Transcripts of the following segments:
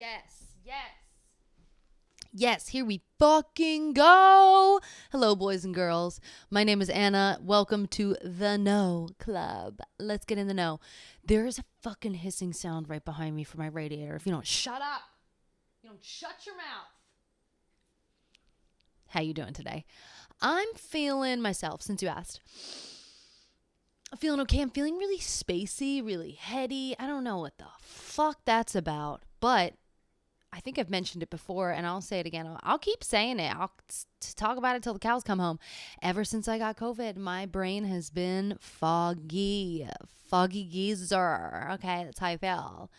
Yes, yes. Yes, here we fucking go. Hello, boys and girls. My name is Anna. Welcome to the No Club. Let's get in the know. There is a fucking hissing sound right behind me from my radiator. If you don't shut up, you don't shut your mouth. How you doing today? I'm feeling myself, since you asked. I'm feeling okay. I'm feeling really spacey, really heady. I don't know what the fuck that's about, but I think I've mentioned it before, and I'll say it again. I'll keep saying it. I'll talk about it till the cows come home. Ever since I got COVID, my brain has been foggy. Foggy geezer. Okay, that's how I feel.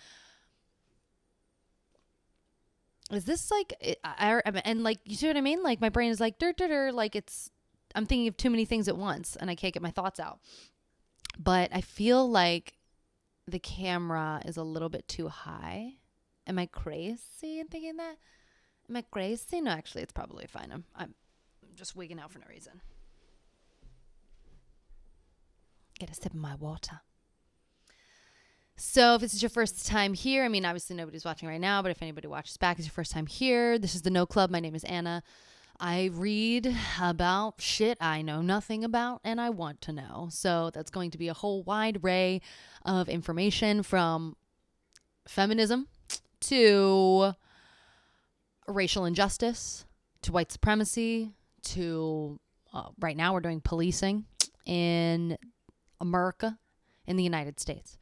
Is this like, and like, you see what I mean? Like, my brain is like, like I'm thinking of too many things at once, and I can't get my thoughts out. But I feel like the camera is a little bit too high. Am I crazy in thinking that? Am I crazy? No, actually, it's probably fine. I'm just wigging out for no reason. Get a sip of my water. So if this is your first time here, I mean, obviously nobody's watching right now, but if anybody watches back, it's your first time here. This is the No Club. My name is Anna. I read about shit I know nothing about and I want to know. So that's going to be a whole wide array of information, from feminism to racial injustice, to white supremacy, to right now we're doing policing in America, in the United States.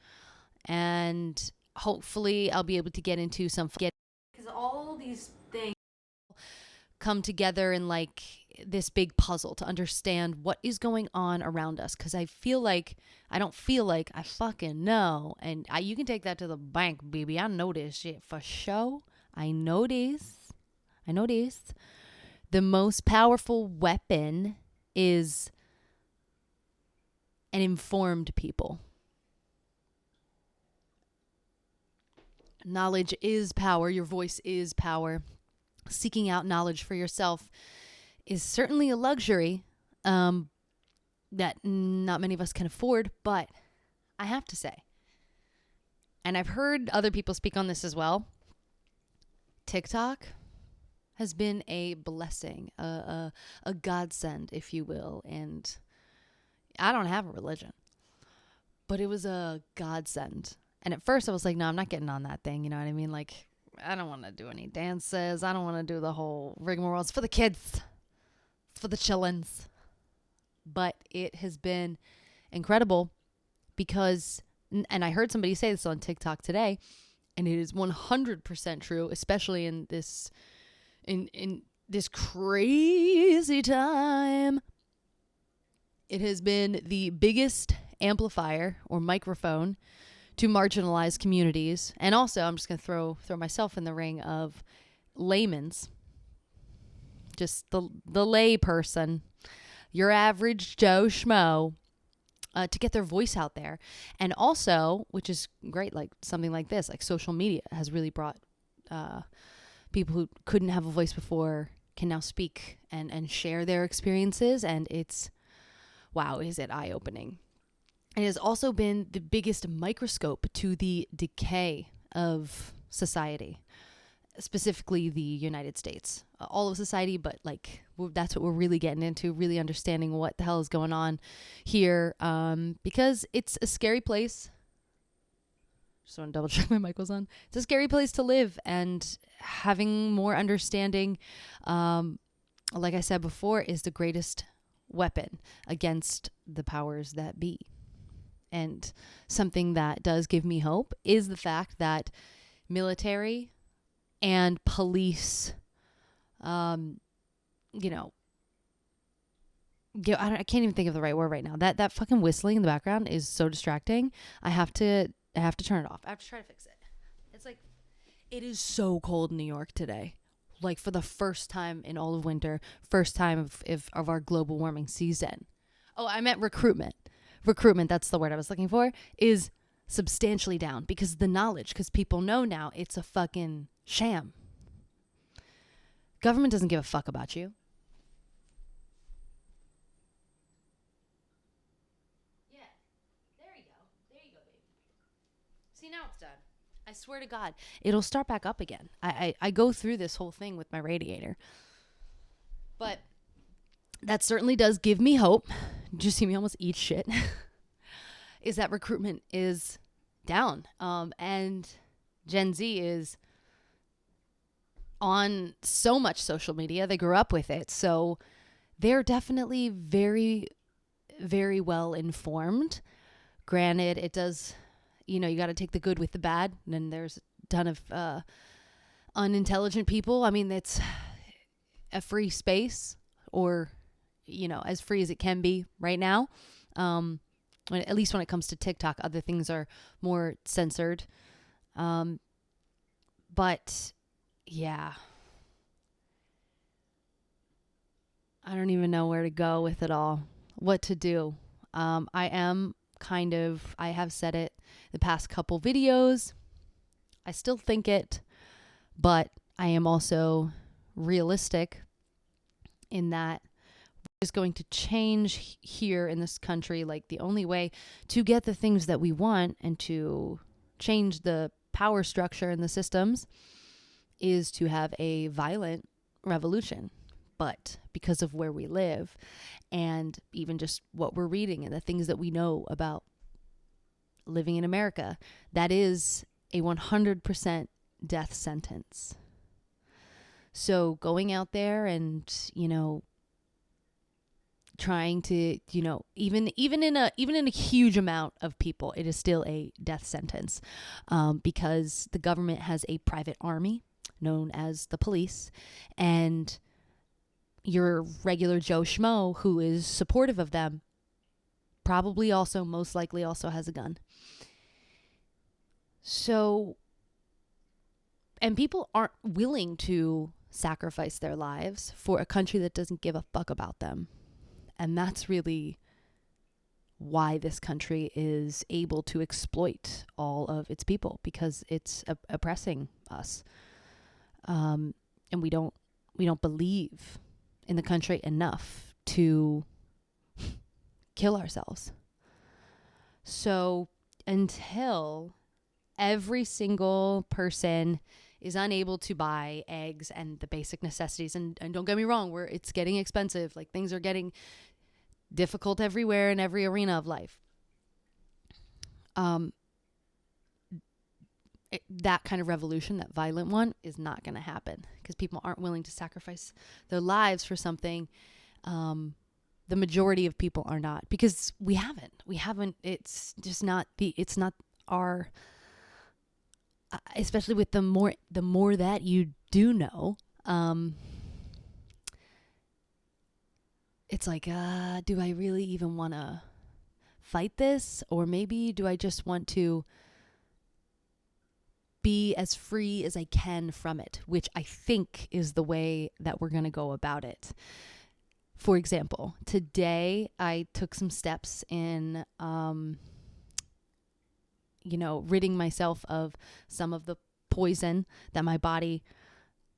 And hopefully I'll be able to get into some, because all these things come together in like this big puzzle to understand what is going on around us. Because I don't feel like I fucking know. And you can take that to the bank, baby. I know this shit for sure. I know this. The most powerful weapon is an informed people. Knowledge is power. Your voice is power. Seeking out knowledge for yourself is certainly a luxury that not many of us can afford. But I have to say, and I've heard other people speak on this as well, TikTok has been a blessing, a godsend, if you will. And I don't have a religion, but it was a godsend. And at first I was like, no, I'm not getting on that thing. You know what I mean? Like, I don't want to do any dances. I don't want to do the whole rigmarole. It's for the kids, for the chillins. But it has been incredible because, and I heard somebody say this on TikTok today, and it is 100% true, especially in this crazy time. It has been the biggest amplifier or microphone to marginalized communities. And also, I'm just going to throw myself in the ring of layman's, just the lay person, your average Joe Schmo, to get their voice out there. And also, which is great, like something like this, like social media has really brought people who couldn't have a voice before can now speak and share their experiences. And it's, wow, is it eye-opening. It has also been the biggest microscope to the decay of society, specifically the United States. All of society, but like that's what we're really getting into, really understanding what the hell is going on here, because it's a scary place. Just want to double check my mic was on. It's a scary place to live, and having more understanding, like I said before, is the greatest weapon against the powers that be. And something that does give me hope is the fact that military and police, I can't even think of the right word right now. That fucking whistling in the background is so distracting. I have to turn it off. I have to try to fix it. It's like, it is so cold in New York today. Like, for the first time in all of winter, first time of our global warming season. Oh, I meant recruitment. Recruitment, that's the word I was looking for, is substantially down because people know now it's a fucking sham. Government doesn't give a fuck about you. Yeah, there you go, baby. See, now it's done. I swear to God, it'll start back up again. I go through this whole thing with my radiator. But that certainly does give me hope. Did you see me almost eat shit? Is that recruitment is down. And Gen Z is on so much social media. They grew up with it. So they're definitely very, very well informed. Granted, it does, you got to take the good with the bad. And then there's a ton of unintelligent people. I mean, it's a free space, or, as free as it can be right now. At least when it comes to TikTok, other things are more censored. But yeah, I don't even know where to go with it all, what to do. I have said it the past couple videos. I still think it, but I am also realistic in that is going to change here in this country. Like, the only way to get the things that we want and to change the power structure and the systems is to have a violent revolution. But because of where we live and even just what we're reading and the things that we know about living in America, that is a 100% death sentence. So going out there and, trying to, even in a huge amount of people, it is still a death sentence, because the government has a private army known as the police, and your regular Joe Schmo who is supportive of them probably also, most likely also has a gun. So, and people aren't willing to sacrifice their lives for a country that doesn't give a fuck about them. And that's really why this country is able to exploit all of its people, because it's oppressing us. And we don't believe in the country enough to kill ourselves. So until every single person is unable to buy eggs and the basic necessities, and don't get me wrong, it's getting expensive. Like, things are getting difficult everywhere in every arena of life. That kind of revolution, that violent one, is not going to happen because people aren't willing to sacrifice their lives for something. The majority of people are not, because we haven't, it's just not our, especially with the more that you do know, it's like, do I really even want to fight this? Or maybe do I just want to be as free as I can from it, which I think is the way that we're going to go about it. For example, today I took some steps in, ridding myself of some of the poison that my body,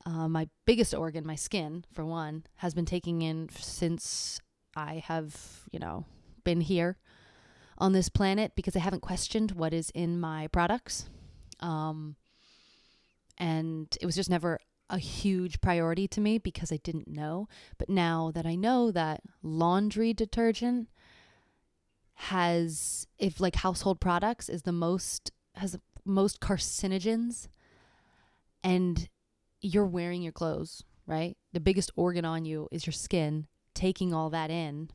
my biggest organ, my skin, for one, has been taking in since I have, been here on this planet, because I haven't questioned what is in my products. And it was just never a huge priority to me because I didn't know. But now that I know that laundry detergent has household products has the most carcinogens, and you're wearing your clothes, right? The biggest organ on you is your skin, taking all that in.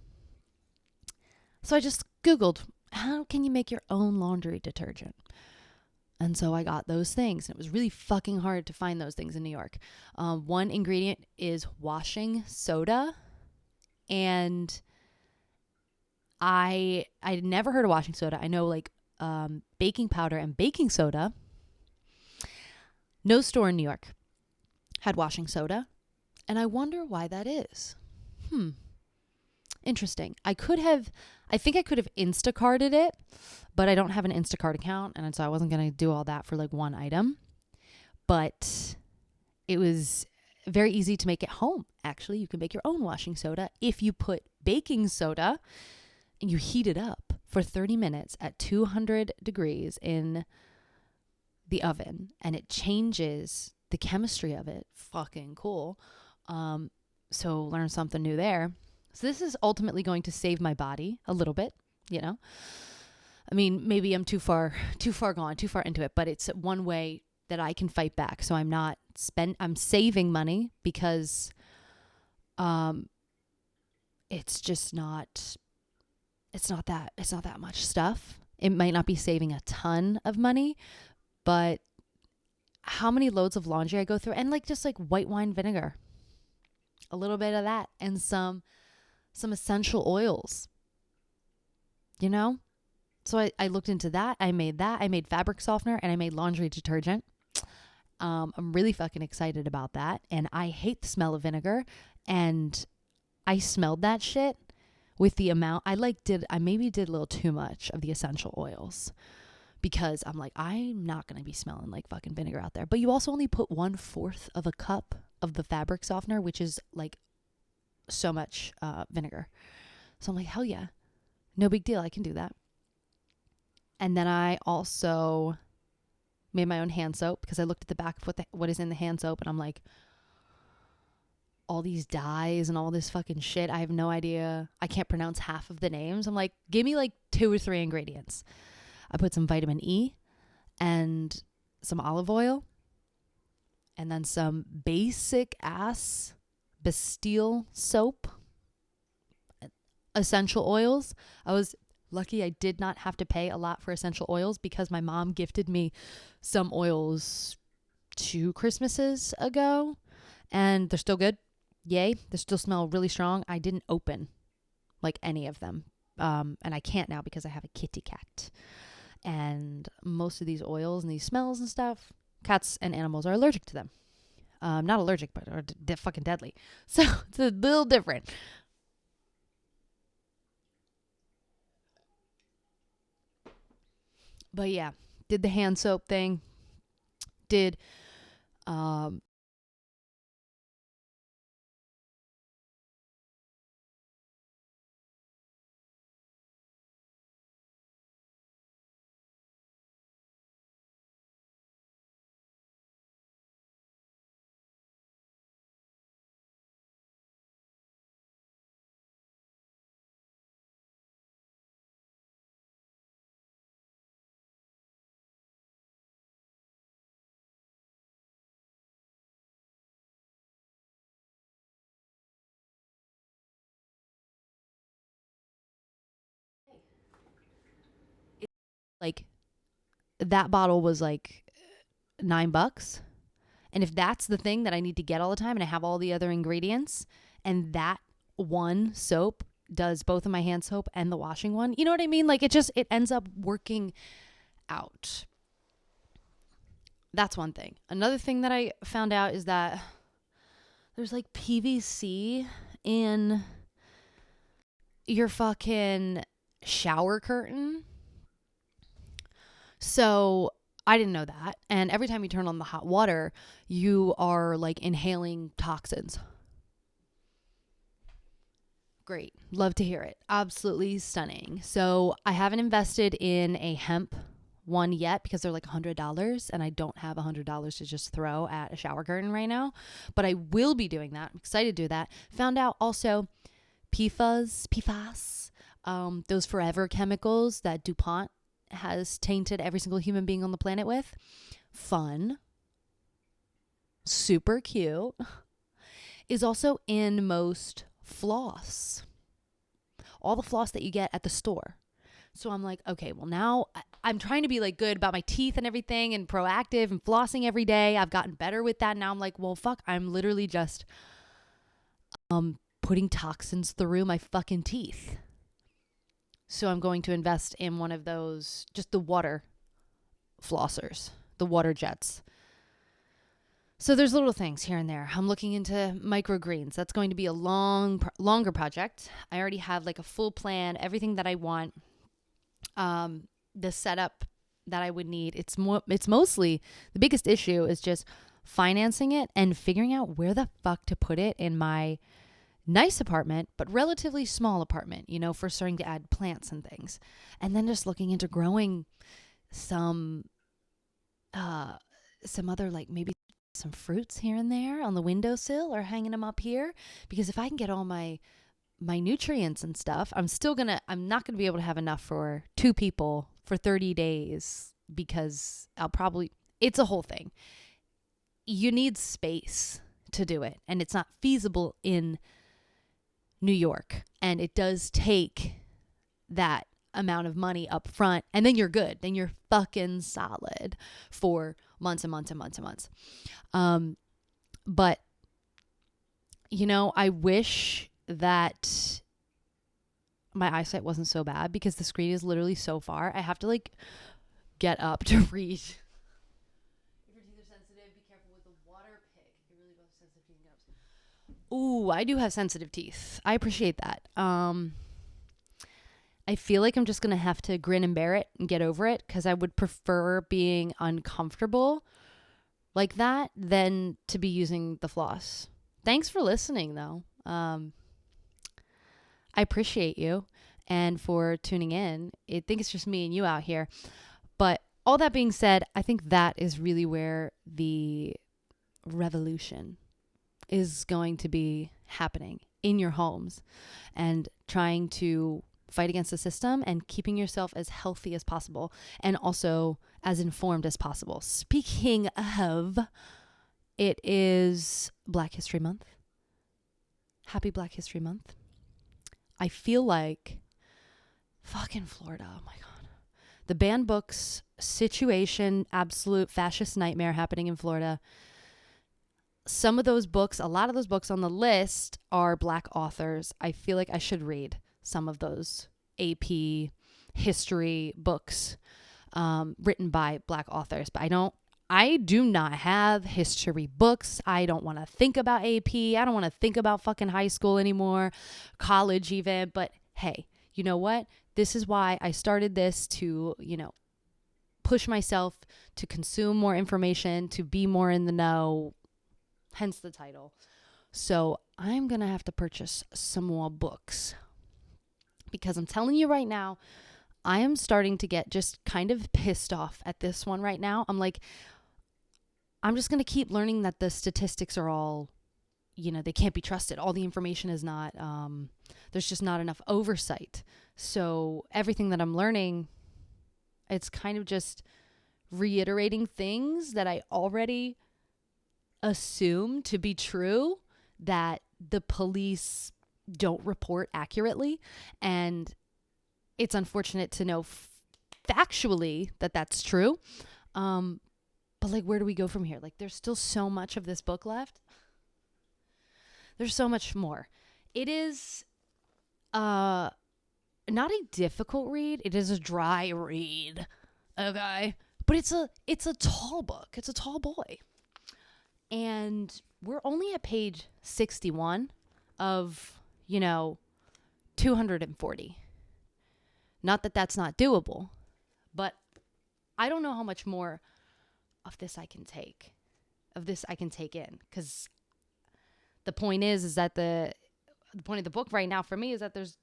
So I just Googled, how can you make your own laundry detergent? And so I got those things. And it was really fucking hard to find those things in New York. One ingredient is washing soda. And I'd never heard of washing soda. I know baking powder and baking soda. No store in New York had washing soda. And I wonder why that is. Interesting. I think I could have Instacarted it, but I don't have an Instacart account, and so I wasn't going to do all that for one item. But it was very easy to make at home. Actually, you can make your own washing soda if you put baking soda and you heat it up for 30 minutes at 200 degrees in the oven and it changes the chemistry of it. Fucking cool. So learn something new there. So this is ultimately going to save my body a little bit, you know. I mean, maybe I'm too far gone, too far into it, but it's one way that I can fight back. So I'm saving money because it's just not that much stuff. It might not be saving a ton of money, but how many loads of laundry I go through, and like just like white wine vinegar, a little bit of that, and some essential oils, you know? So I looked into that. I made fabric softener, and I made laundry detergent. I'm really fucking excited about that. And I hate the smell of vinegar. And I smelled that shit with the amount. I maybe did a little too much of the essential oils, because I'm like, I'm not going to be smelling like fucking vinegar out there. But you also only put 1/4 of a cup of the fabric softener, which is like so much vinegar. So I'm like, hell yeah, no big deal. I can do that. And then I also made my own hand soap, because I looked at the back of what is in the hand soap, and I'm like, all these dyes and all this fucking shit. I have no idea. I can't pronounce half of the names. I'm like, give me like 2 or 3 ingredients. I put some vitamin E and some olive oil, and then some basic ass Bastille soap, essential oils. I was lucky I did not have to pay a lot for essential oils, because my mom gifted me some oils 2 Christmases ago, and they're still good. Yay. They still smell really strong. I didn't open like any of them. And I can't now because I have a kitty cat. And most of these oils and these smells and stuff, cats and animals are allergic to them. Not allergic, but are fucking deadly. So it's a little different. But yeah, did the hand soap thing. Did like that bottle was like $9. And if that's the thing that I need to get all the time, and I have all the other ingredients, and that one soap does both of my hand soap and the washing one, you know what I mean? Like it ends up working out. That's one thing. Another thing that I found out is that there's like PVC in your fucking shower curtain. So I didn't know that. And every time you turn on the hot water, you are like inhaling toxins. Great. Love to hear it. Absolutely stunning. So I haven't invested in a hemp one yet, because they're like $100, and I don't have $100 to just throw at a shower curtain right now. But I will be doing that. I'm excited to do that. Found out also PFAS, those forever chemicals that DuPont has tainted every single human being on the planet with. Fun. Super cute. Is also in most floss. All the floss that you get at the store. So I'm like, okay, well now I'm trying to be like good about my teeth and everything, and proactive and flossing every day. I've gotten better with that. Now I'm like, well, fuck, I'm literally just putting toxins through my fucking teeth. So I'm going to invest in one of those, just the water flossers, the water jets. So there's little things here and there. I'm looking into microgreens. That's going to be a longer project. I already have like a full plan, everything that I want. The setup that I would need. It's mostly, the biggest issue is just financing it and figuring out where the fuck to put it in my nice apartment, but relatively small apartment, you know, for starting to add plants and things. And then just looking into growing some some other, like, maybe some fruits here and there on the windowsill or hanging them up here, because if I can get all my nutrients and stuff, I'm not gonna be able to have enough for 2 people for 30 days, because it's a whole thing. You need space to do it, and it's not feasible in New York, and it does take that amount of money up front, and then you're good. Then you're fucking solid for months and months and months and months. But I wish that my eyesight wasn't so bad, because the screen is literally so far. I have to like get up to read. If your teeth are sensitive, be careful with the water pick. It really goes sensitive teeth. Ooh, I do have sensitive teeth. I appreciate that. I feel like I'm just going to have to grin and bear it and get over it, because I would prefer being uncomfortable like that than to be using the floss. Thanks for listening, though. I appreciate you and for tuning in. I think it's just me and you out here. But all that being said, I think that is really where the revolution is going to be happening in your homes, and trying to fight against the system and keeping yourself as healthy as possible and also as informed as possible. Speaking of, it is Black History Month. Happy Black History Month. I feel like fucking Florida. Oh my God. The banned books situation, absolute fascist nightmare happening in Florida. Some of those books, a lot of those books on the list are Black authors. I feel like I should read some of those AP history books written by Black authors, but I do not have history books. I don't want to think about AP. I don't want to think about fucking high school anymore, college even. But hey, you know what? This is why I started this, to, push myself to consume more information, to be more in the know, hence the title. So I'm going to have to purchase some more books, because I'm telling you right now, I am starting to get just kind of pissed off at this one right now. I'm like, I'm just going to keep learning that the statistics are all, they can't be trusted. All the information is not, there's just not enough oversight. So everything that I'm learning, it's kind of just reiterating things that I already assume to be true, that the police don't report accurately. And it's unfortunate to know factually that that's true. But like, where do we go from here? Like, there's still so much of this book left. There's so much more. It is not a difficult read. It is a dry read. Okay. But it's a tall book. It's a tall boy. And we're only at page 61 of, 240. Not that that's not doable, but I don't know how much more of this I can take in, because the point is that the point of the book right now for me is that there's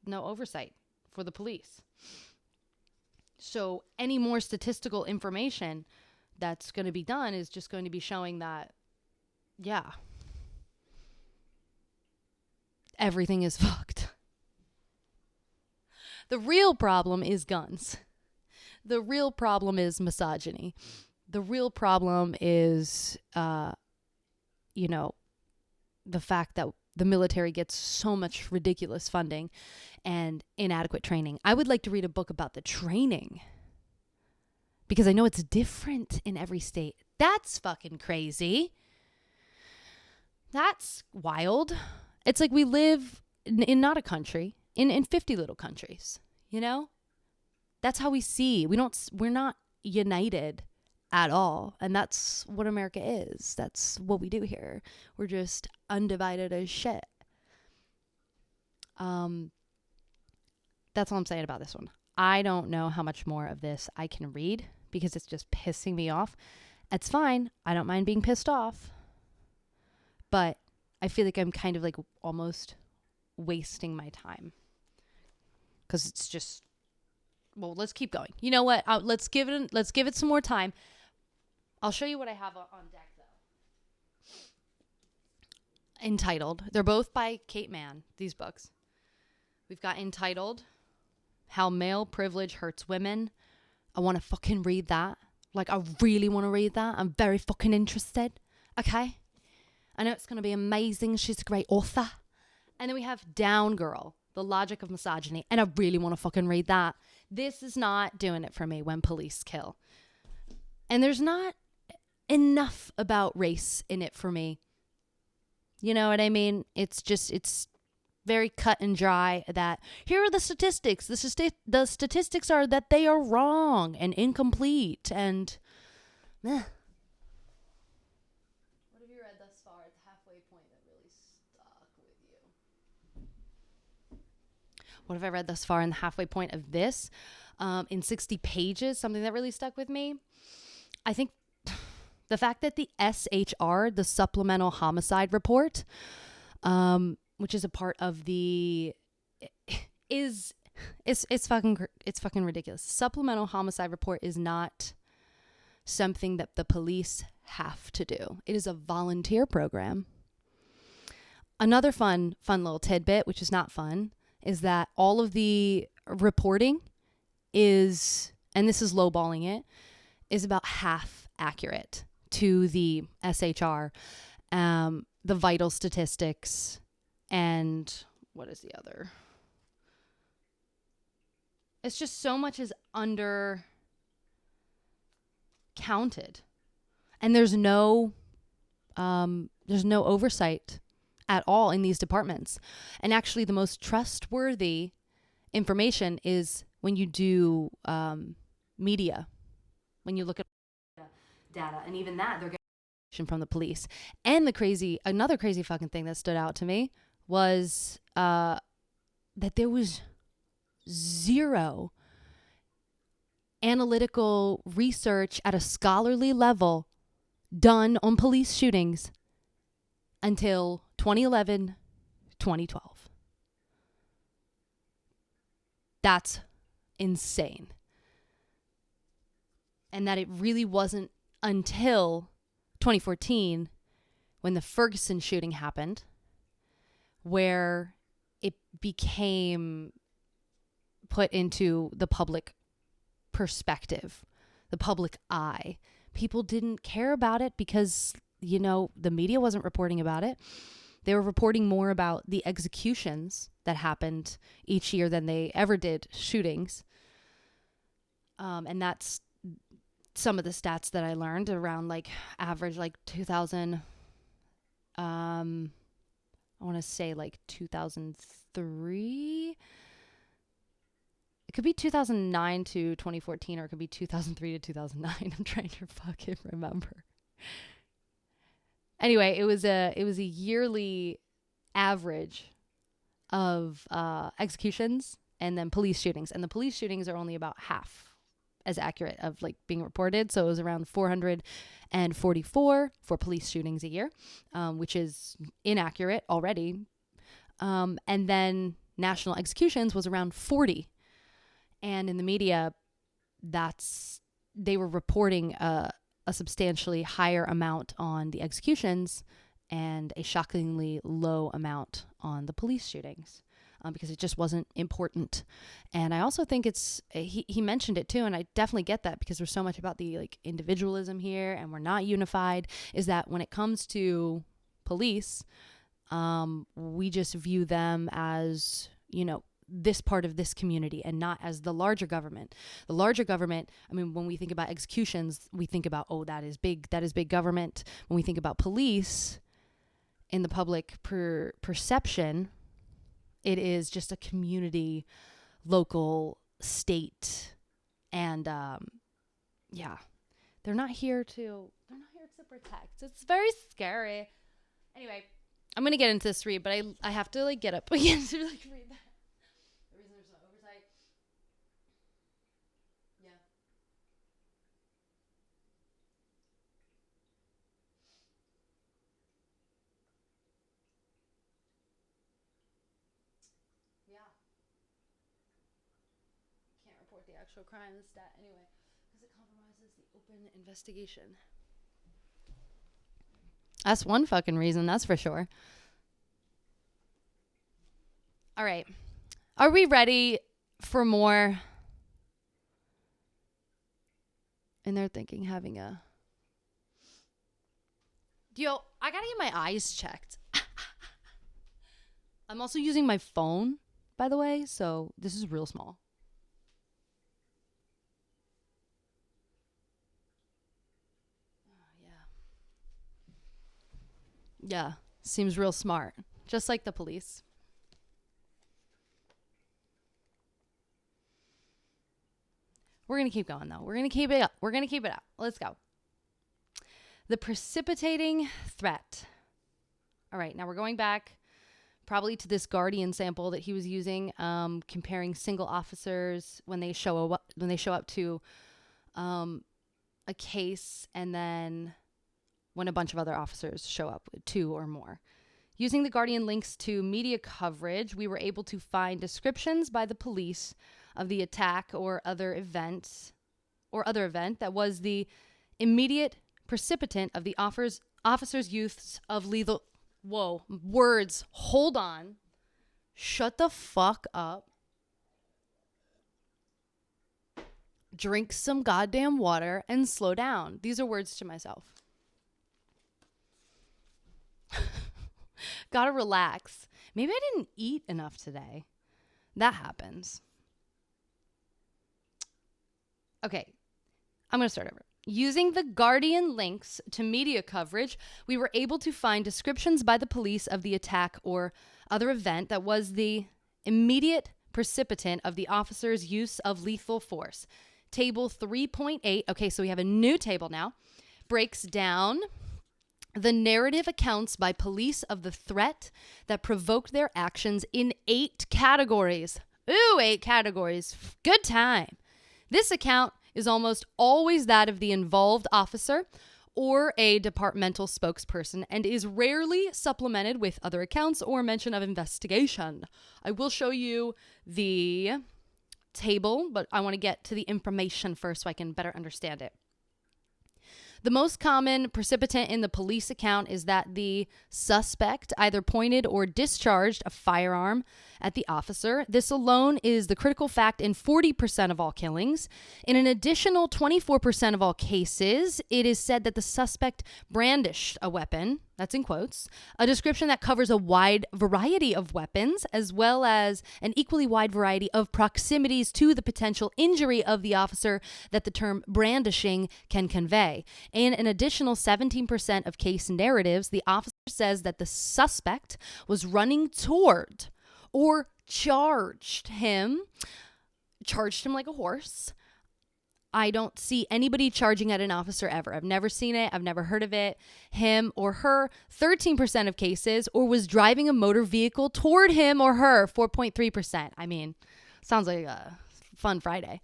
no oversight for the police. So any more statistical information that's going to be done is just going to be showing that, yeah, everything is fucked. The real problem is guns. The real problem is misogyny. The real problem is, the fact that the military gets so much ridiculous funding and inadequate training. I would like to read a book about the training, because I know it's different in every state. That's fucking crazy. That's wild. It's like we live in not a country, in 50 little countries, That's how we see. We're not united at all. And that's what America is. That's what we do here. We're just undivided as shit. That's all I'm saying about this one. I don't know how much more of this I can read, because it's just pissing me off. It's fine. I don't mind being pissed off. But I feel like I'm kind of like almost wasting my time, because it's just, well, let's keep going. You know what? Let's give it some more time. I'll show you what I have on deck, though. Entitled. They're both by Kate Mann, these books. We've got Entitled, How Male Privilege Hurts Women. I want to fucking read that. Like, I really want to read that. I'm very fucking interested. Okay? I know it's going to be amazing. She's a great author. And then we have Down Girl, The Logic of Misogyny. And I really want to fucking read that. This is not doing it for me, When Police Kill. And there's not enough about race in it for me. You know what I mean? It's very cut and dry that here are the statistics. The statistics are that they are wrong and incomplete and What have you read thus far at the halfway point that really stuck with you? What have I read thus far in the halfway point of this? In 60 pages, something that really stuck with me. I think the fact that the SHR, the Supplemental Homicide Report, which is a part of it's fucking ridiculous. Supplemental Homicide Report is not something that the police have to do. It is a volunteer program. Another fun little tidbit, which is not fun, is that all of the reporting is, and this is lowballing it, is about half accurate to the SHR, the vital statistics, and what is the other? It's just so much is under counted, and there's no oversight at all in these departments. And actually, the most trustworthy information is when you do media, when you look at data, and even that they're getting from the police. And another crazy fucking thing that stood out to me was that there was zero analytical research at a scholarly level done on police shootings until 2011, 2012. That's insane. And that it really wasn't until 2014 when the Ferguson shooting happened where it became put into the public perspective, the public eye. People didn't care about it because, the media wasn't reporting about it. They were reporting more about the executions that happened each year than they ever did shootings. And that's some of the stats that I learned around average 2000, I want to say 2003. It could be 2009 to 2014, or it could be 2003 to 2009. I'm trying to fucking remember. Anyway, it was a yearly average of executions and then police shootings. And the police shootings are only about half as accurate of being reported. So it was around 444 for police shootings a year, which is inaccurate already. And then national executions was around 40. And in the media, they were reporting a substantially higher amount on the executions and a shockingly low amount on the police shootings. Because it just wasn't important. And I also think he mentioned it too, and I definitely get that because there's so much about the individualism here, and we're not unified, is that when it comes to police, we just view them as, this part of this community and not as the larger government. The larger government, when we think about executions, we think about, that is big government. When we think about police in the public perception, it is just a community, local, state, and they're not here to protect. It's very scary. Anyway, I'm gonna get into this read, but I have to get up again to read that. The reason there's no oversight. Yeah. Yeah. Can't report the actual crime, the stat, anyway, because it compromises the open investigation. That's one fucking reason, that's for sure. All right. Are we ready for more? And they're thinking having a... Yo, I gotta get my eyes checked. I'm also using my phone, by the way, so this is real small. Yeah, seems real smart. Just like the police. We're going to keep going, though. We're going to keep it up. We're going to keep it up. Let's go. The precipitating threat. All right, now we're going back probably to this Guardian sample that he was using, comparing single officers when they show up to a case, and then when a bunch of other officers show up, two or more. Using the Guardian links to media coverage, we were able to find descriptions by the police of the attack or other event that was the immediate precipitant of the officers' use of lethal... Whoa, words. Hold on. Shut the fuck up. Drink some goddamn water and slow down. These are words to myself. Gotta relax. Maybe I didn't eat enough today. That happens. Okay, I'm going to start over. Using the Guardian links to media coverage, we were able to find descriptions by the police of the attack or other event that was the immediate precipitant of the officer's use of lethal force. Table 3.8, okay, so we have a new table now, breaks down the narrative accounts by police of the threat that provoked their actions in 8 categories. Ooh, 8 categories. Good time. This account is almost always that of the involved officer or a departmental spokesperson and is rarely supplemented with other accounts or mention of investigation. I will show you the table, but I want to get to the information first so I can better understand it. The most common precipitant in the police account is that the suspect either pointed or discharged a firearm at the officer. This alone is the critical fact in 40% of all killings. In an additional 24% of all cases, it is said that the suspect brandished a weapon, that's in quotes, a description that covers a wide variety of weapons, as well as an equally wide variety of proximities to the potential injury of the officer that the term brandishing can convey. In an additional 17% of case narratives, the officer says that the suspect was running toward or charged him like a horse. I don't see anybody charging at an officer ever. I've never seen it. I've never heard of it. Him or her, 13% of cases, or was driving a motor vehicle toward him or her, 4.3%. I mean, sounds like a fun Friday.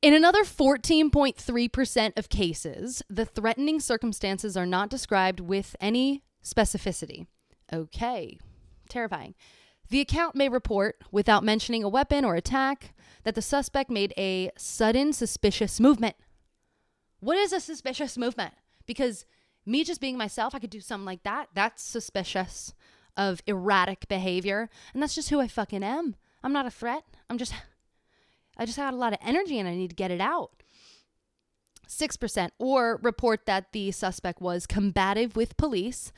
In another 14.3% of cases, the threatening circumstances are not described with any specificity. Okay, terrifying. The account may report, without mentioning a weapon or attack, that the suspect made a sudden suspicious movement. What is a suspicious movement? Because me just being myself, I could do something like that. That's suspicious of erratic behavior. And that's just who I fucking am. I'm not a threat. I just got a lot of energy and I need to get it out. 6%, or report that the suspect was combative with police.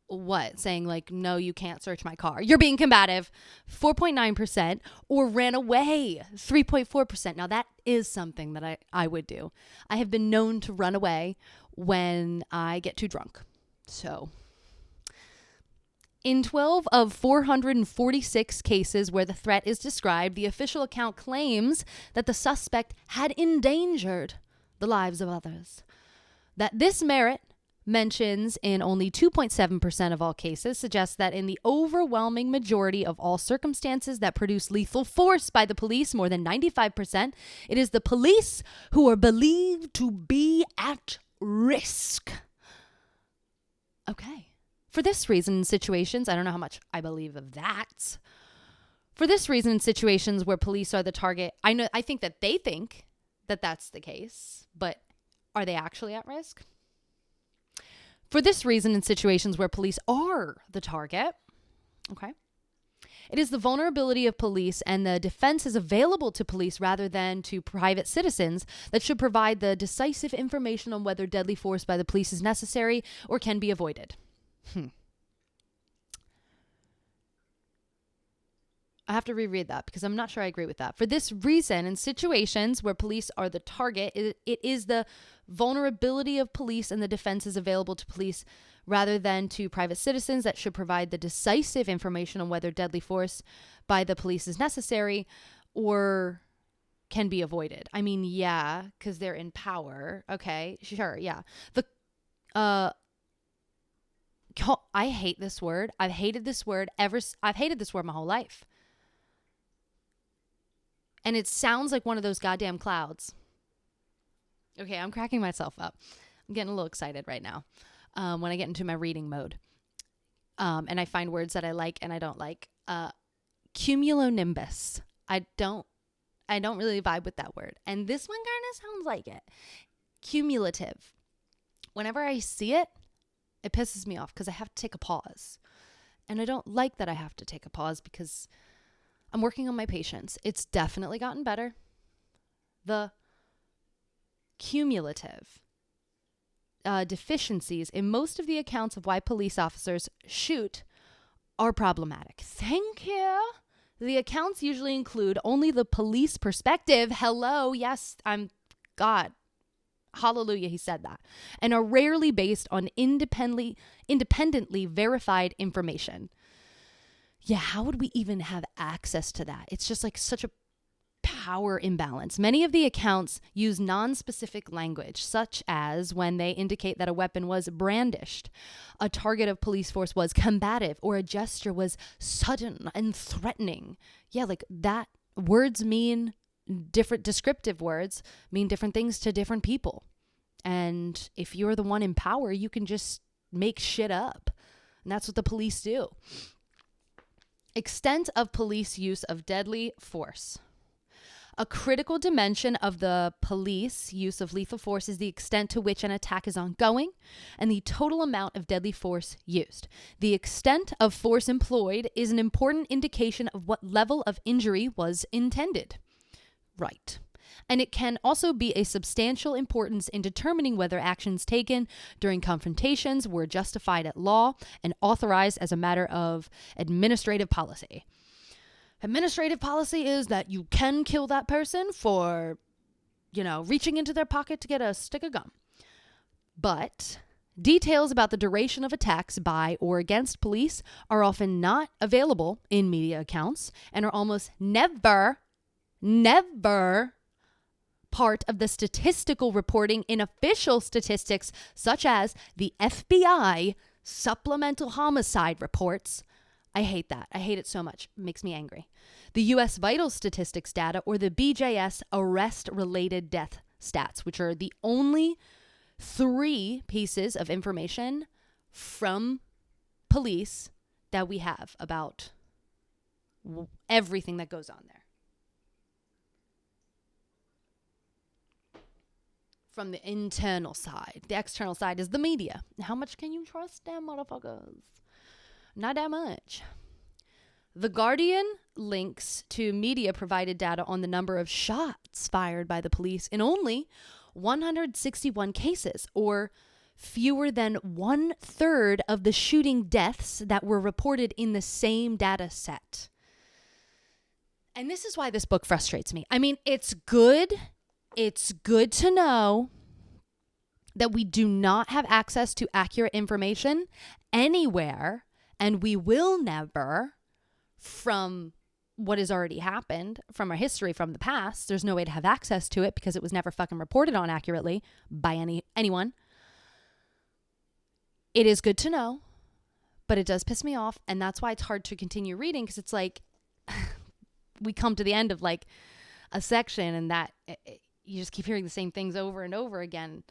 What? Saying like, no, you can't search my car. You're being combative. 4.9%, or ran away. 3.4%. Now that is something that I would do. I have been known to run away when I get too drunk. So in 12 of 446 cases where the threat is described, the official account claims that the suspect had endangered the lives of others. That this merit mentions in only 2.7% of all cases suggests that in the overwhelming majority of all circumstances that produce lethal force by the police, more than 95%, it is the police who are believed to be at risk. Okay. For this reason, in situations, I don't know how much I believe of that. For this reason, in situations where police are the target, I think that they think that that's the case, but are they actually at risk? For this reason, in situations where police are the target, okay, it is the vulnerability of police and the defenses available to police rather than to private citizens that should provide the decisive information on whether deadly force by the police is necessary or can be avoided. I have to reread that because I'm not sure I agree with that. For this reason, in situations where police are the target, it is the vulnerability of police and the defenses available to police rather than to private citizens that should provide the decisive information on whether deadly force by the police is necessary or can be avoided. I mean, yeah, because they're in power. Okay, sure, yeah. I hate this word. I've hated this word my whole life. And it sounds like one of those goddamn clouds. Okay, I'm cracking myself up. I'm getting a little excited right now when I get into my reading mode. And I find words that I like and I don't like. Cumulonimbus. I don't really vibe with that word. And this one kind of sounds like it. Cumulative. Whenever I see it, it pisses me off because I have to take a pause. And I don't like that I have to take a pause because I'm working on my patience. It's definitely gotten better. The cumulative deficiencies in most of the accounts of why police officers shoot are problematic. Thank you. The accounts usually include only the police perspective. Hello. Yes, I'm God. Hallelujah, he said that. And are rarely based on independently verified information. Yeah, how would we even have access to that? It's just like such a power imbalance. Many of the accounts use non-specific language, such as when they indicate that a weapon was brandished, a target of police force was combative, or a gesture was sudden and threatening. Yeah, like that. Words mean different, descriptive words mean different things to different people. And if you're the one in power, you can just make shit up. And that's what the police do. Extent of police use of deadly force. A critical dimension of the police use of lethal force is the extent to which an attack is ongoing and the total amount of deadly force used. The extent of force employed is an important indication of what level of injury was intended. Right. And it can also be a substantial importance in determining whether actions taken during confrontations were justified at law and authorized as a matter of administrative policy. Administrative policy is that you can kill that person for, reaching into their pocket to get a stick of gum. But details about the duration of attacks by or against police are often not available in media accounts and are almost never part of the statistical reporting in official statistics such as the FBI supplemental homicide reports. I hate that. I hate it so much. It makes me angry. The U.S. vital statistics data or the BJS arrest-related death stats, which are the only 3 pieces of information from police that we have about everything that goes on there. From the internal side. The external side is the media. How much can you trust them motherfuckers? Not that much. The Guardian links to media provided data on the number of shots fired by the police in only 161 cases, or fewer than 1/3 of the shooting deaths that were reported in the same data set. And this is why this book frustrates me. I mean, it's good to know that we do not have access to accurate information anywhere, and we will never, from what has already happened, from our history from the past. There's no way to have access to it because it was never fucking reported on accurately by anyone. It is good to know, but it does piss me off, and that's why it's hard to continue reading, because it's like we come to the end of like a section and that you just keep hearing the same things over and over again.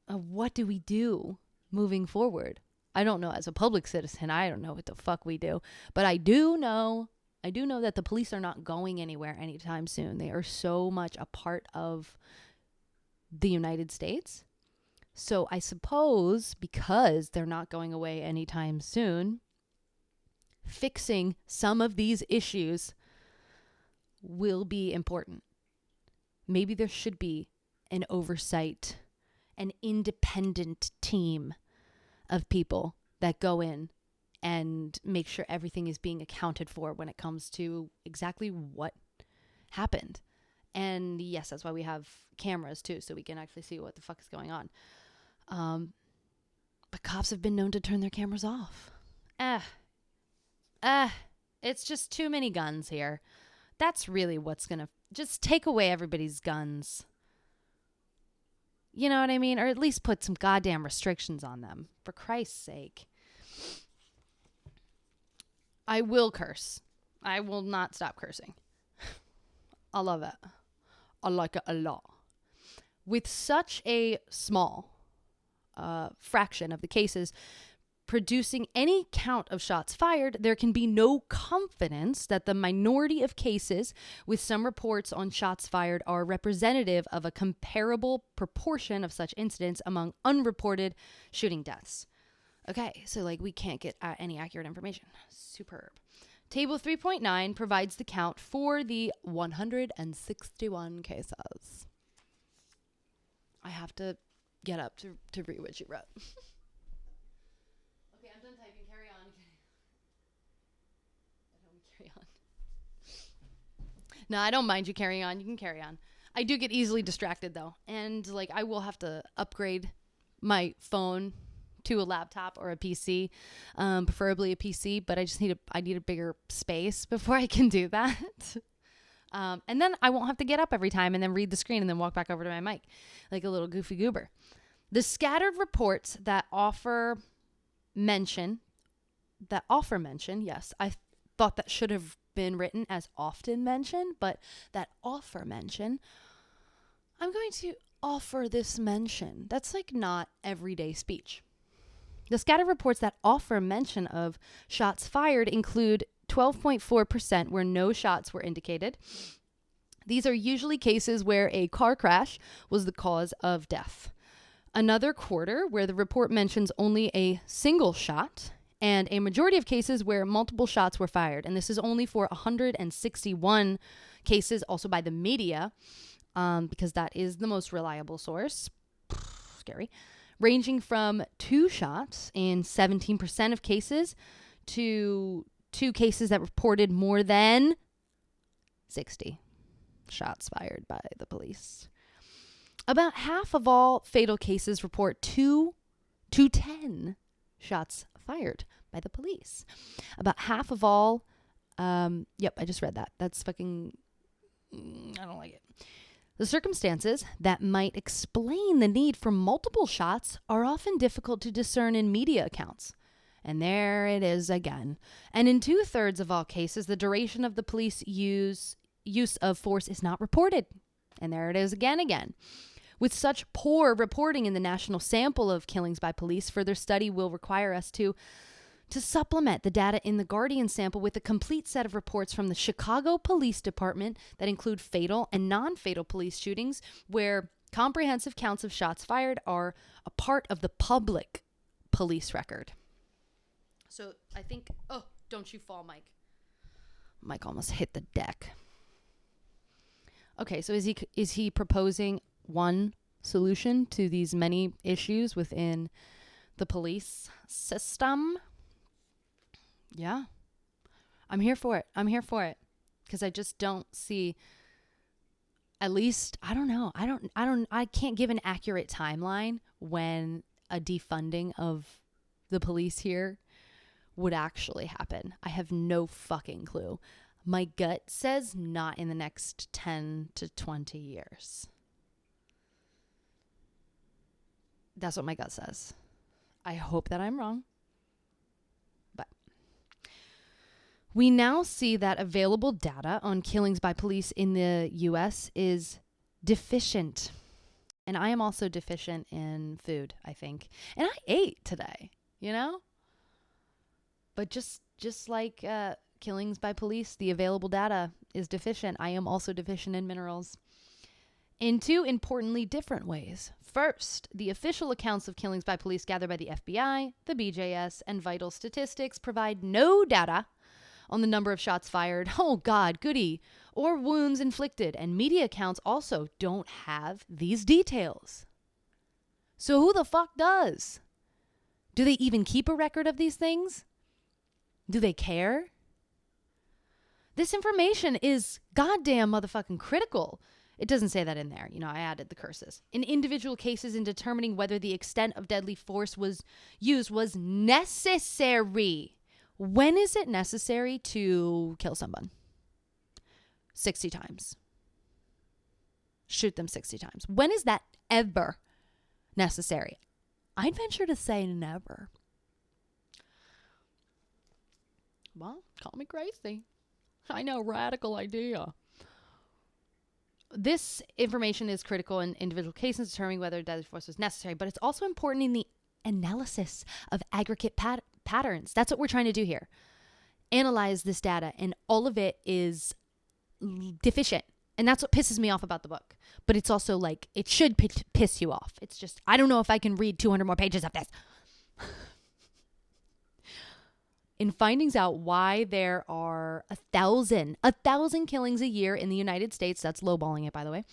What do we do moving forward? I don't know. As a public citizen, I don't know what the fuck we do. But I do know that the police are not going anywhere anytime soon. They are so much a part of the United States. So I suppose because they're not going away anytime soon, fixing some of these issues will be important. Maybe there should be an oversight, an independent team of people that go in and make sure everything is being accounted for when it comes to exactly what happened. And yes, that's why we have cameras too, so we can actually see what the fuck is going on. But cops have been known to turn their cameras off. It's just too many guns here. That's really what's gonna just take away everybody's guns. You know what I mean? Or at least put some goddamn restrictions on them, for Christ's sake. I will curse. I will not stop cursing. I love it. I like it a lot. With such a small fraction of the cases producing any count of shots fired, there can be no confidence that the minority of cases with some reports on shots fired are representative of a comparable proportion of such incidents among unreported shooting deaths. Okay, so we can't get any accurate information. Superb. Table 3.9 provides the count for the 161 cases. I have to get up to read what you wrote. Okay, I'm done typing. Carry on. Carry on. No, I don't mind you carrying on. You can carry on. I do get easily distracted, though. And, I will have to upgrade my phone to a laptop or a PC, preferably a PC, but I need a bigger space before I can do that. And then I won't have to get up every time and then read the screen and then walk back over to my mic like a little goofy goober. The scattered reports that offer mention, yes, I thought that should have been written as often mention, but that offer mention, I'm going to offer this mention. That's not everyday speech. The scattered reports that offer mention of shots fired include 12.4% where no shots were indicated. These are usually cases where a car crash was the cause of death. Another quarter where the report mentions only a single shot, and a majority of cases where multiple shots were fired. And this is only for 161 cases, also by the media, because that is the most reliable source. Scary. Ranging from 2 shots in 17% of cases to 2 cases that reported more than 60 shots fired by the police. About half of all fatal cases report 2 to 10 shots fired by the police. About half of all, yep, I just read that. That's fucking, I don't like it. The circumstances that might explain the need for multiple shots are often difficult to discern in media accounts. And there it is again. And in 2/3 of all cases, the duration of the police use of force is not reported. And there it is again. With such poor reporting in the national sample of killings by police, further study will require us to supplement the data in the Guardian sample with a complete set of reports from the Chicago Police Department that include fatal and non-fatal police shootings, where comprehensive counts of shots fired are a part of the public police record. So I think, oh, don't you fall, Mike. Mike almost hit the deck. Okay, so is he proposing one solution to these many issues within the police system? Yeah. I'm here for it. Because I just don't see, at least, I don't know. I can't give an accurate timeline when a defunding of the police here would actually happen. I have no fucking clue. My gut says not in the next 10 to 20 years. That's what my gut says. I hope that I'm wrong. But we now see that available data on killings by police in the U.S. is deficient. And I am also deficient in food, I think. And I ate today, But just like killings by police, the available data is deficient. I am also deficient in minerals. in two importantly different ways. First, the official accounts of killings by police gathered by the FBI, the BJS, and vital statistics provide no data on the number of shots fired, oh God, goody, or wounds inflicted, and media accounts also don't have these details. So who the fuck does? Do they even keep a record of these things? Do they care? This information is goddamn motherfucking critical. It doesn't say that in there. You know, I added the curses. In individual cases, in determining whether the extent of deadly force was used was necessary. When is it necessary to kill someone? 60 times. Shoot them 60 times. When is that ever necessary? I'd venture to say never. Well, call me crazy. I know, radical idea. This information is critical in individual cases determining whether deadly force was necessary, but it's also important in the analysis of aggregate patterns. That's what we're trying to do here. Analyze this data, and all of it is deficient. And that's what pisses me off about the book. But it's also like, it should piss you off. It's just, I don't know if I can read 200 more pages of this. In findings out why there are 1,000 killings a year in the United States, that's lowballing it, by the way.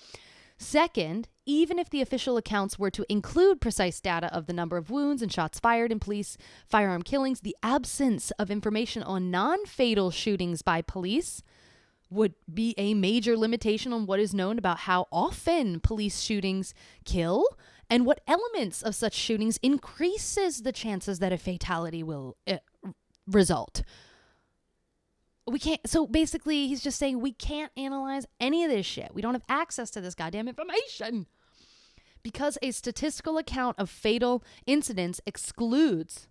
Second, even if the official accounts were to include precise data of the number of wounds and shots fired in police firearm killings, the absence of information on non-fatal shootings by police would be a major limitation on what is known about how often police shootings kill and what elements of such shootings increases the chances that a fatality will result. We can't, so basically he's just saying we can't analyze any of this shit. We don't have access to this goddamn information. Because a statistical account of fatal incidents excludes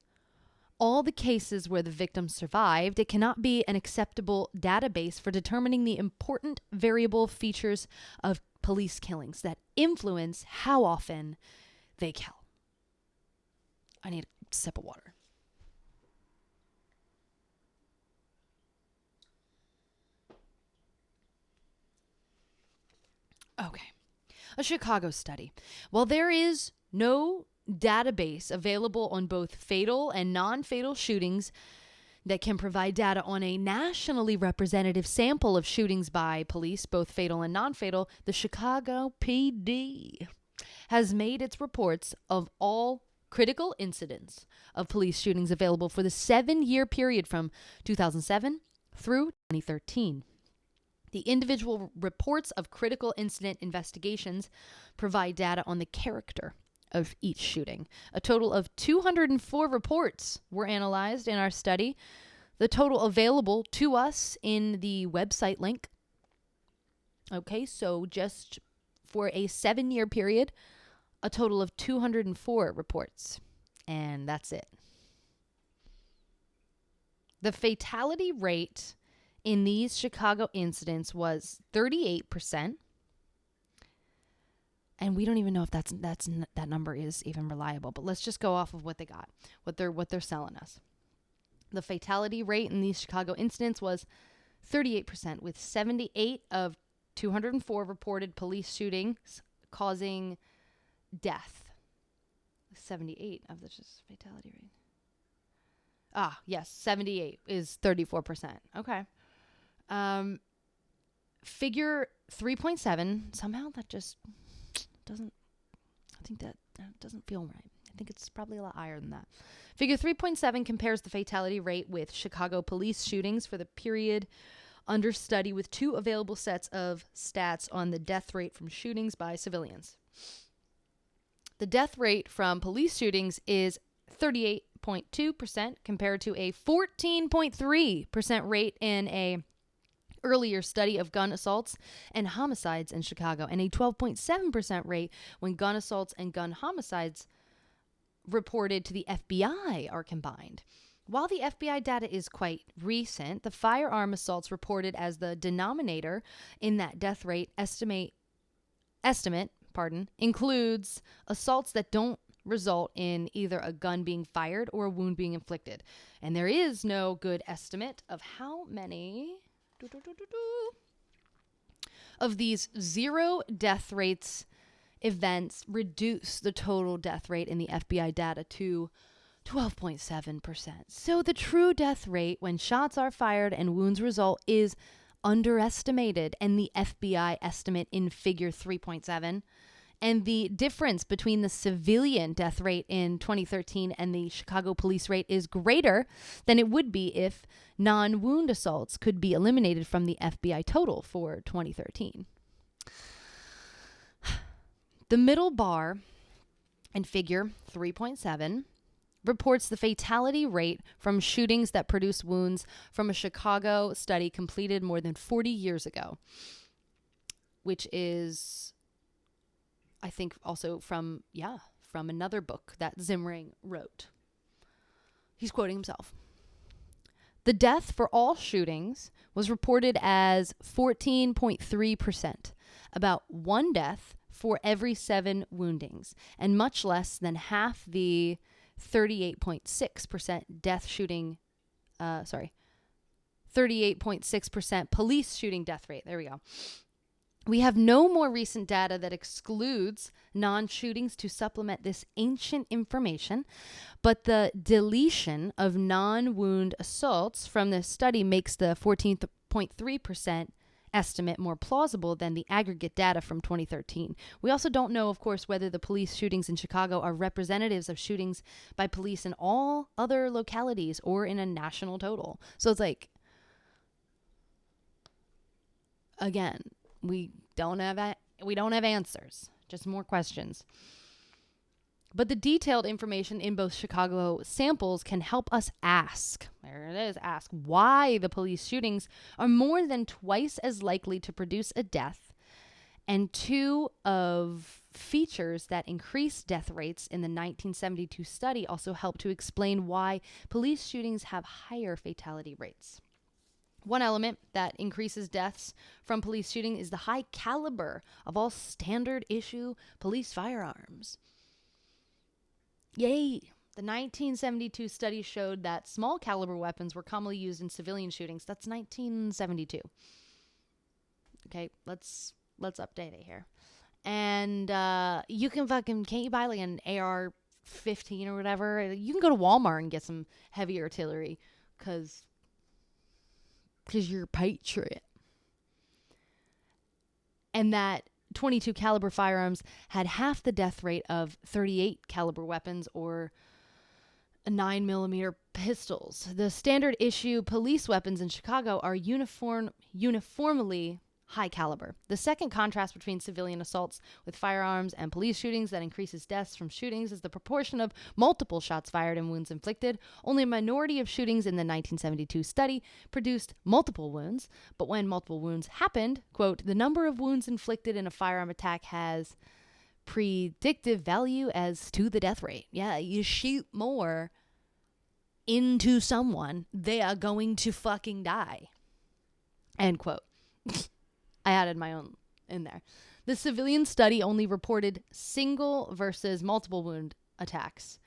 all the cases where the victim survived, it cannot be an acceptable database for determining the important variable features of police killings that influence how often they kill. I need a sip of water. Okay. A Chicago study. While there is no database available on both fatal and non-fatal shootings that can provide data on a nationally representative sample of shootings by police, both fatal and non-fatal, the Chicago PD has made its reports of all critical incidents of police shootings available for the 7-year period from 2007 through 2013. The individual reports of critical incident investigations provide data on the character of each shooting. A total of 204 reports were analyzed in our study. The total available to us in the website link. Okay, so just for a 7-year period, a total of 204 reports. And that's it. The fatality rate in these Chicago incidents was 38%. And we don't even know if that number is even reliable. But let's just go off of what they got, what they're selling us. The fatality rate in these Chicago incidents was 38%, with 78 of 204 reported police shootings causing death. 78 of the just fatality rate. Ah, yes, 78 is 34%. Okay. Figure 3.7, somehow that just doesn't, I think that doesn't feel right. I think it's probably a lot higher than that. Figure 3.7 compares the fatality rate with Chicago police shootings for the period under study with two available sets of stats on the death rate from shootings by civilians. The death rate from police shootings is 38.2% compared to a 14.3% rate in a earlier study of gun assaults and homicides in Chicago, and a 12.7% rate when gun assaults and gun homicides reported to the FBI are combined. While the FBI data is quite recent, the firearm assaults reported as the denominator in that death rate estimate includes assaults that don't result in either a gun being fired or a wound being inflicted. And there is no good estimate of how many of these zero death rates events reduce the total death rate in the FBI data to 12.7%. So the true death rate when shots are fired and wounds result is underestimated, and the FBI estimate in figure 3.7. And the difference between the civilian death rate in 2013 and the Chicago police rate is greater than it would be if non-wound assaults could be eliminated from the FBI total for 2013. The middle bar in figure 3.7 reports the fatality rate from shootings that produce wounds from a Chicago study completed more than 40 years ago, which is, I think, also from another book that Zimring wrote. He's quoting himself. The death for all shootings was reported as 14.3%, about one death for every 7 woundings, and much less than half the 38.6% police shooting death rate. There we go. We have no more recent data that excludes non-shootings to supplement this ancient information, but the deletion of non-wound assaults from this study makes the 14.3% estimate more plausible than the aggregate data from 2013. We also don't know, of course, whether the police shootings in Chicago are representatives of shootings by police in all other localities or in a national total. So it's like, again, we don't have answers, just more questions. But the detailed information in both Chicago samples can help us ask why the police shootings are more than twice as likely to produce a death. And 2 of features that increase death rates in the 1972 study also help to explain why police shootings have higher fatality rates. One element that increases deaths from police shooting is the high caliber of all standard issue police firearms. Yay! The 1972 study showed that small caliber weapons were commonly used in civilian shootings. That's 1972. Okay, let's update it here. And you can can't you buy like an AR-15 or whatever? You can go to Walmart and get some heavy artillery because you're a patriot. And that 22 caliber firearms had half the death rate of 38 caliber weapons or 9mm pistols. The standard issue police weapons in Chicago are uniformly high caliber. The second contrast between civilian assaults with firearms and police shootings that increases deaths from shootings is the proportion of multiple shots fired and wounds inflicted. Only a minority of shootings in the 1972 study produced multiple wounds, but when multiple wounds happened, quote, the number of wounds inflicted in a firearm attack has predictive value as to the death rate. Yeah, you shoot more into someone, they are going to fucking die. End quote. I added my own in there. The civilian study only reported single versus multiple wound attacks.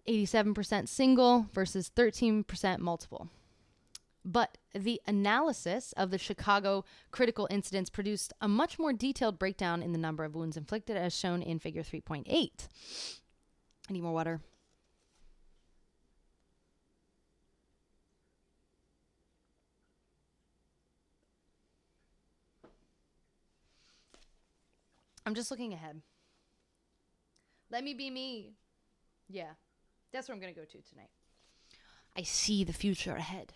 87% single versus 13% multiple. But the analysis of the Chicago critical incidents produced a much more detailed breakdown in the number of wounds inflicted as shown in figure 3.8. I need more water. I'm just looking ahead. Let me be me. Yeah, that's where I'm going to go to tonight. I see the future ahead.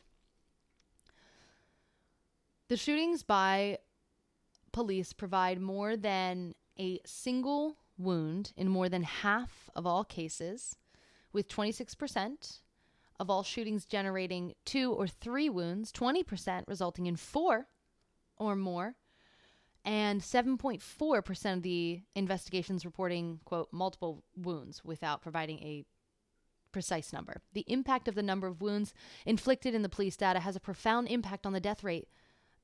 The shootings by police provide more than a single wound in more than half of all cases, with 26% of all shootings generating 2 or 3 wounds, 20% resulting in 4 or more, and 7.4% of the investigations reporting, quote, multiple wounds without providing a precise number. The impact of the number of wounds inflicted in the police data has a profound impact on the death rate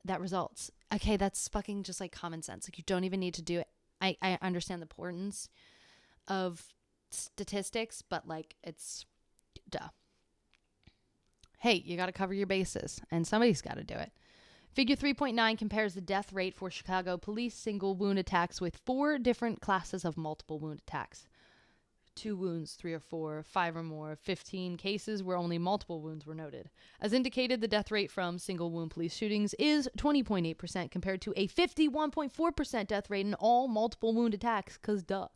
that results. Okay, that's fucking just like common sense. Like, you don't even need to do it. I understand the importance of statistics, but like, it's duh. Hey, you got to cover your bases, and somebody's got to do it. Figure 3.9 compares the death rate for Chicago police single wound attacks with 4 different classes of multiple wound attacks. 2 wounds, 3 or 4, 5 or more, 15 cases where only multiple wounds were noted. As indicated, the death rate from single wound police shootings is 20.8% compared to a 51.4% death rate in all multiple wound attacks, because duh.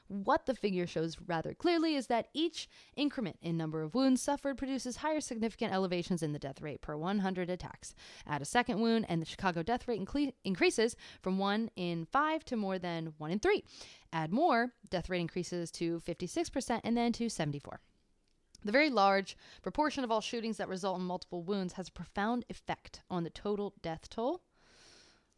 What the figure shows rather clearly is that each increment in number of wounds suffered produces higher significant elevations in the death rate per 100 attacks. Add a second wound, and the Chicago death rate increases from 1 in 5 to more than 1 in 3. Add more, death rate increases to 56% and then to 74%. The very large proportion of all shootings that result in multiple wounds has a profound effect on the total death toll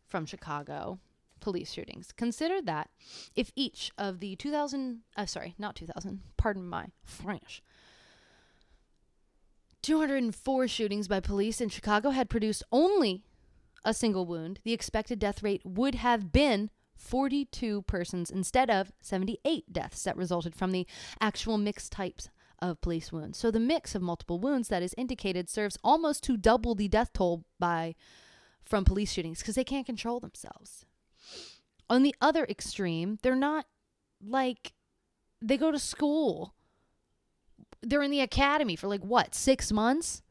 from Chicago police shootings. Consider that if each of the 204 shootings by police in Chicago had produced only a single wound, the expected death rate would have been 42 persons instead of 78 deaths that resulted from the actual mixed types of police wounds. So the mix of multiple wounds that is indicated serves almost to double the death toll from police shootings because they can't control themselves. On the other extreme, they're not like, they go to school. They're in the academy for 6 months?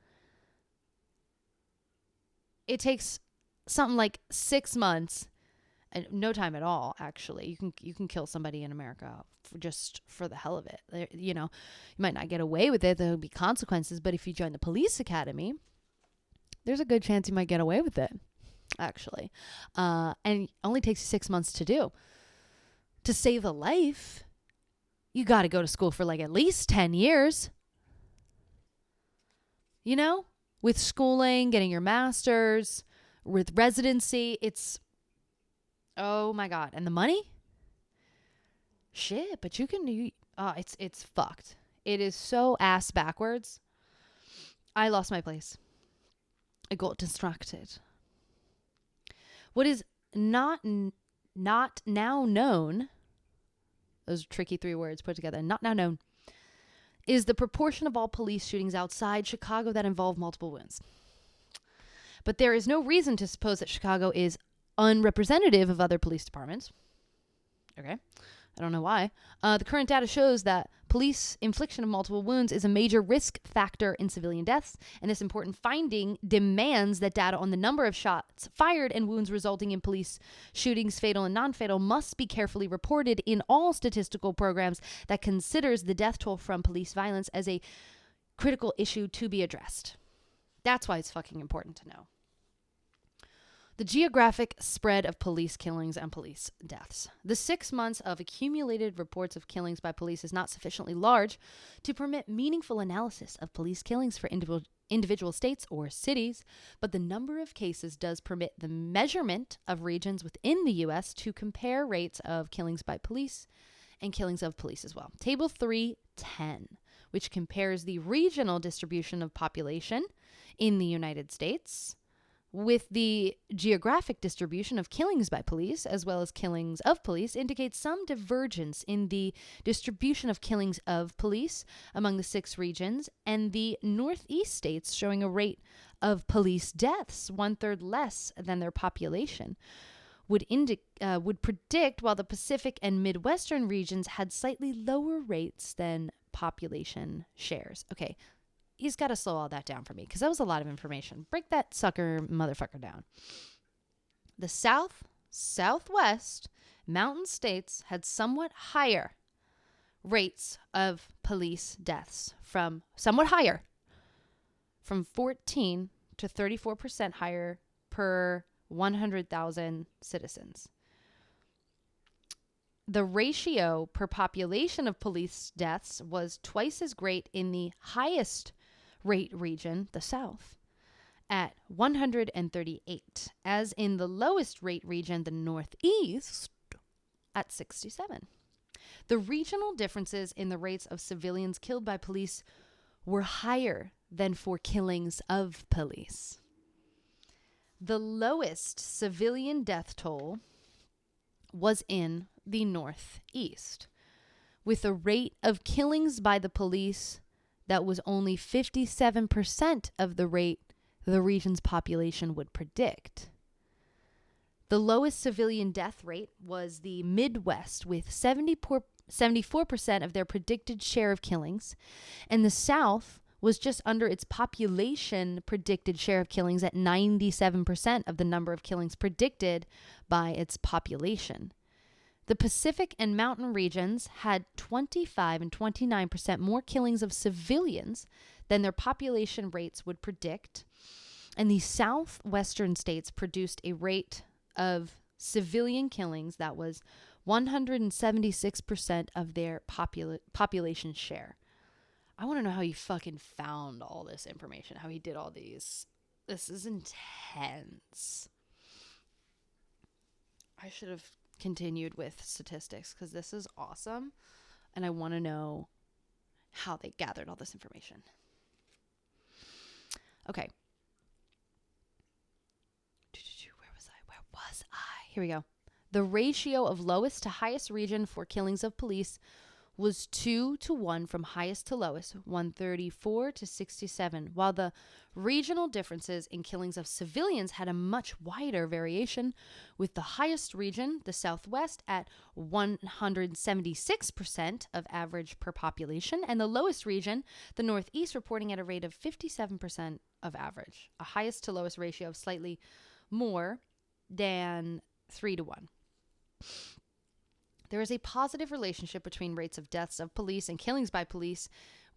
It takes something like 6 months, and no time at all, actually. You can kill somebody in America just for the hell of it. You might not get away with it. There'll be consequences, but if you join the police academy, there's a good chance you might get away with it, actually. And it only takes you 6 months to do. To save a life, you got to go to school for at least 10 years. With schooling, getting your master's, with residency, oh my God. And the money? Shit, but it's fucked. It is so ass backwards. I lost my place. I got distracted. What is not now known, those tricky 3 words put together, not now known, is the proportion of all police shootings outside Chicago that involve multiple wounds. But there is no reason to suppose that Chicago is unrepresentative of other police departments. Okay. I don't know why. The current data shows that police infliction of multiple wounds is a major risk factor in civilian deaths, and this important finding demands that data on the number of shots fired and wounds resulting in police shootings, fatal and non-fatal, must be carefully reported in all statistical programs that considers the death toll from police violence as a critical issue to be addressed. That's why it's fucking important to know. The geographic spread of police killings and police deaths. The 6 months of accumulated reports of killings by police is not sufficiently large to permit meaningful analysis of police killings for individual states or cities, but the number of cases does permit the measurement of regions within the U.S. to compare rates of killings by police and killings of police as well. Table 310, which compares the regional distribution of population in the United States with the geographic distribution of killings by police, as well as killings of police, indicates some divergence in the distribution of killings of police among the 6 regions, and the Northeast states showing a rate of police deaths 1/3 less than their population would predict, while the Pacific and Midwestern regions had slightly lower rates than population shares. Okay. He's got to slow all that down for me because that was a lot of information. Break that motherfucker down. The Southwest mountain states had somewhat higher rates of police deaths from 14 to 34% higher per 100,000 citizens. The ratio per population of police deaths was twice as great in the highest rate region, the South, at 138, as in the lowest rate region, the Northeast, at 67. The regional differences in the rates of civilians killed by police were higher than for killings of police. The lowest civilian death toll was in the Northeast, with a rate of killings by the police that was only 57% of the rate the region's population would predict. The lowest civilian death rate was the Midwest, with 74% of their predicted share of killings, and the South was just under its population predicted share of killings at 97% of the number of killings predicted by its population. The Pacific and mountain regions had 25 and 29% more killings of civilians than their population rates would predict, and the southwestern states produced a rate of civilian killings that was 176% of their population share. I want to know how he fucking found all this information, how he did all these. This is intense. I should have continued with statistics because this is awesome, and I want to know how they gathered all this information. Okay. Where was I? Here we go. The ratio of lowest to highest region for killings of police was 2-1 from highest to lowest, 134 to 67, while the regional differences in killings of civilians had a much wider variation, with the highest region, the Southwest, at 176% of average per population, and the lowest region, the Northeast, reporting at a rate of 57% of average, a highest to lowest ratio of slightly more than 3-1. There is a positive relationship between rates of deaths of police and killings by police,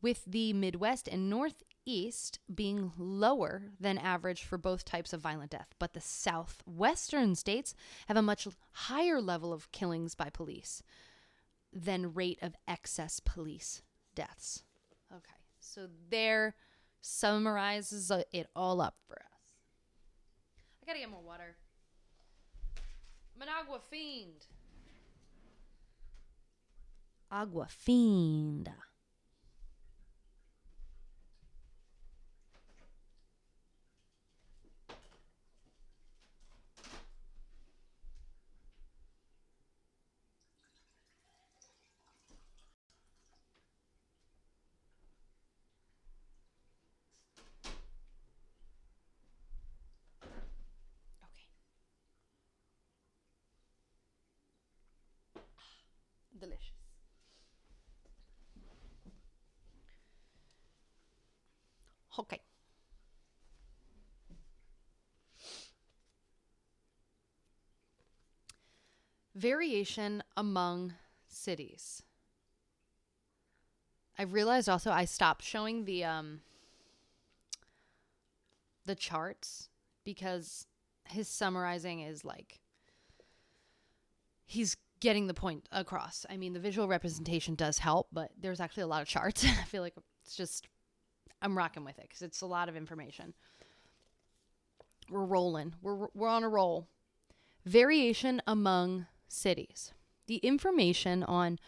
with the Midwest and Northeast being lower than average for both types of violent death. But the southwestern states have a much higher level of killings by police than rate of excess police deaths. Okay, so there summarizes it all up for us. I gotta get more water. I'm an agua fiend. Agua fiend. Delicious. Okay. Variation among cities. I realized also I stopped showing the charts because his summarizing is like he's getting the point across. I mean, the visual representation does help, but there's actually a lot of charts. I feel like it's just, I'm rocking with it because it's a lot of information. We're rolling. We're on a roll. Variation among cities. The information on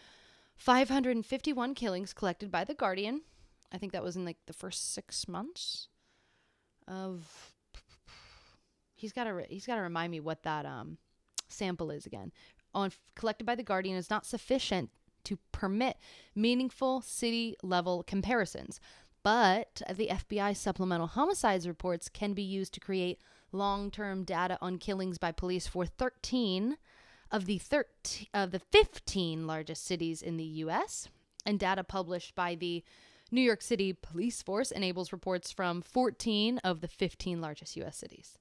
551 killings collected by The Guardian, I think that was in like the first 6 months of, he's got to remind me what that sample is again. Collected by The Guardian is not sufficient to permit meaningful city-level comparisons, but the FBI supplemental homicides reports can be used to create long-term data on killings by police for 13 of the 15 largest cities in the U.S., and data published by the New York City Police Force enables reports from 14 of the 15 largest U.S. cities.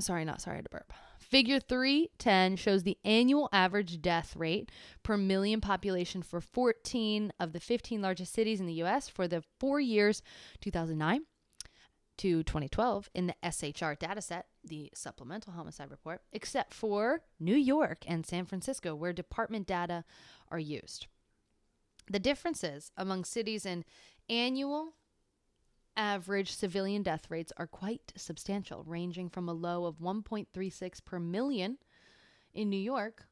Sorry to burp. Figure 310 shows the annual average death rate per million population for 14 of the 15 largest cities in the U.S. for the 4 years 2009 to 2012 in the SHR dataset, the Supplemental Homicide Report, except for New York and San Francisco, where department data are used. The differences among cities in annual average civilian death rates are quite substantial, ranging from a low of 1.36 per million in New York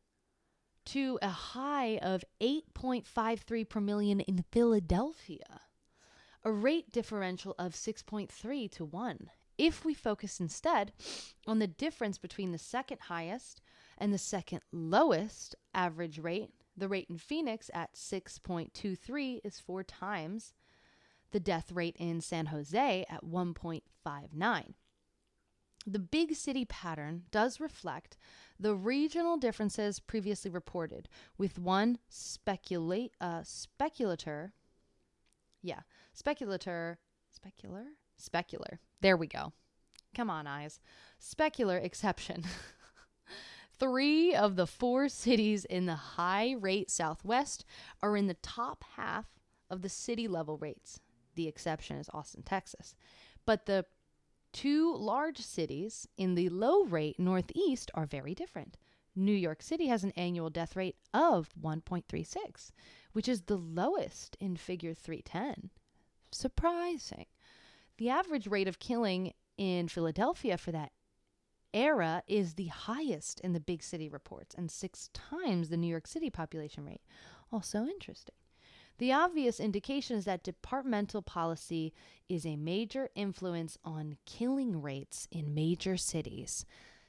to a high of 8.53 per million in Philadelphia, a rate differential of 6.3 to 1. If we focus instead on the difference between the second highest and the second lowest average rate, the rate in Phoenix at 6.23 is 4 times the death rate in San Jose at 1.59. The big city pattern does reflect the regional differences previously reported, with one speculator, specular. There we go. Come on, eyes. Specular exception. 3 of the 4 cities in the high rate Southwest are in the top half of the city level rates. The exception is Austin, Texas. But the 2 large cities in the low rate Northeast are very different. New York City has an annual death rate of 1.36, which is the lowest in figure 310. Surprising. The average rate of killing in Philadelphia for that era is the highest in the big city reports and 6 times the New York City population rate. Also interesting. The obvious indication is that departmental policy is a major influence on killing rates in major cities.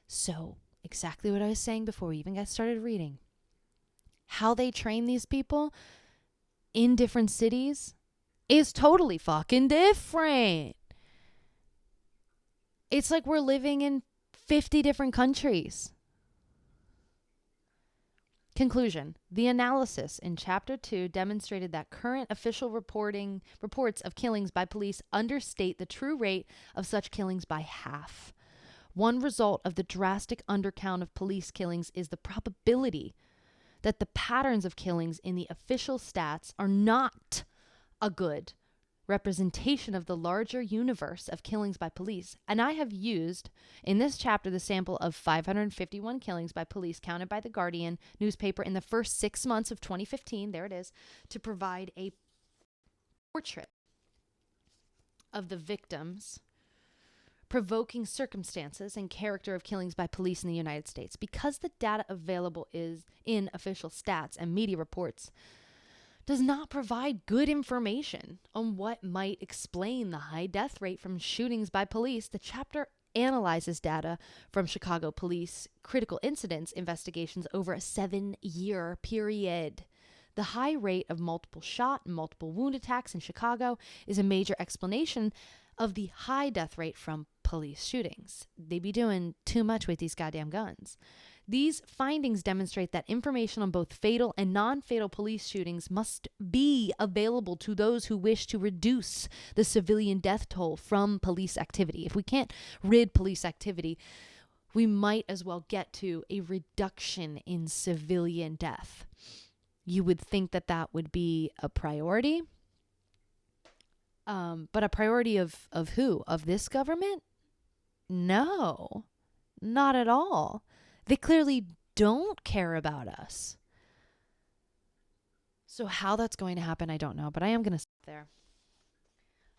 So, exactly what I was saying before we even got started reading. How they train these people in different cities is totally fucking different. It's like we're living in 50 different countries. Conclusion. The analysis in Chapter 2 demonstrated that current official reports of killings by police understate the true rate of such killings by half. One result of the drastic undercount of police killings is the probability that the patterns of killings in the official stats are not a good representation of the larger universe of killings by police. And I have used in this chapter the sample of 551 killings by police counted by the Guardian newspaper in the first 6 months of 2015, there it is, to provide a portrait of the victims, provoking circumstances, and character of killings by police in the United States. Because the data available is in official stats and media reports does not provide good information on what might explain the high death rate from shootings by police, the chapter analyzes data from Chicago police critical incidents investigations over a 7-year period. The high rate of multiple shot and multiple wound attacks in Chicago is a major explanation of the high death rate from police shootings. They be doing too much with these goddamn guns. These findings demonstrate that information on both fatal and non-fatal police shootings must be available to those who wish to reduce the civilian death toll from police activity. If we can't rid police activity, we might as well get to a reduction in civilian death. You would think that that would be a priority. But a priority of who? Of this government? No, not at all. They clearly don't care about us. So how that's going to happen, I don't know. But I am going to stop there.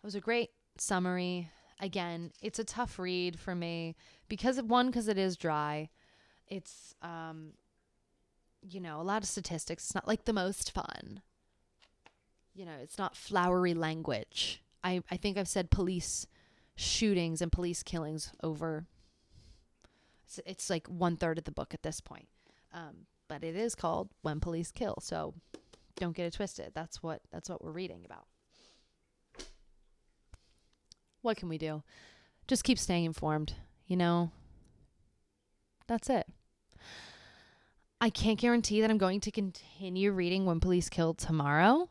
It was a great summary. Again, it's a tough read for me because it is dry. It's, a lot of statistics. It's not like the most fun. It's not flowery language. I think I've said police shootings and police killings over. It's like 1/3 of the book at this point. But it is called When Police Kill. So don't get it twisted. That's what we're reading about. What can we do? Just keep staying informed, That's it. I can't guarantee that I'm going to continue reading When Police Kill tomorrow